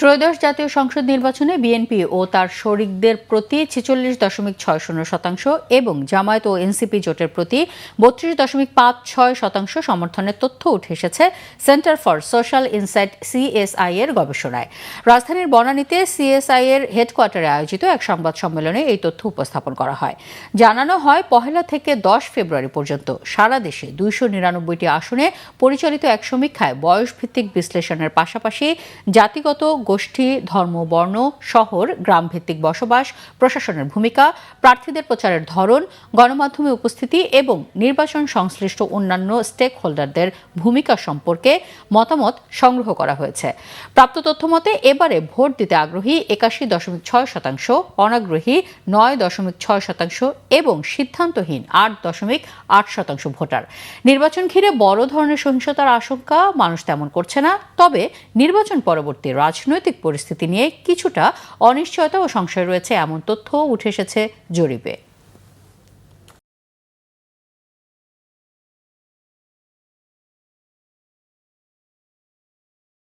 ত্রয়োদশ জাতীয় সংসদ নির্বাচনে বিএনপি ও তার শরিকদের প্রতি ৪৬.৬০% এবং জামায়াত ও এনসিপি জোটের প্রতি ৩২.৫৬% সমর্থনের তথ্য উঠে এসেছে centre for social insight CSI এর গবেষণায়। রাজধানীর বনানীতে সিএসআই এর হেডকোয়ার্টারে আয়োজিত এক সংবাদ সম্মেলনে এই তথ্য উপস্থাপন করা হয়। জানানো হয়, ১ থেকে ১০ ফেব্রুয়ারি পর্যন্ত সারা দেশে ২৯৯টি আসনে পরিচালিত এক সমীক্ষায় বয়সভিত্তিক বিশ্লেষণের পাশাপাশি জাতিগত, গোষ্ঠী, ধর্ম, বর্ণ, শহর, গ্রাম ভিত্তিক বসবাস, প্রশাসনের ভূমিকা, প্রার্থীদের প্রচারের ধরন, গণমাধ্যমে উপস্থিতি এবং নির্বাচন সংশ্লিষ্ট অন্যান্য স্টেক হোল্ডারদের ভূমিকা সম্পর্কে মতামত সংগ্রহ করা হয়েছে। প্রাপ্ত তথ্য মতে এবারে ভোট দিতে আগ্রহী ৮১.৬%, অনাগ্রহী ৯.৬% এবং সিদ্ধান্তহীন ৮.৮% ভোটার। নির্বাচন ঘিরে বড় ধরনের সহিংসতার আশঙ্কা মানুষ তেমন করছে না, তবে নির্বাচন পরবর্তী রাজনৈতিক পরিস্থিতি নিয়ে কিছুটা অনিশ্চয়তা ও সংশয় রয়েছে এমন তথ্য উঠে এসেছে জরিপে।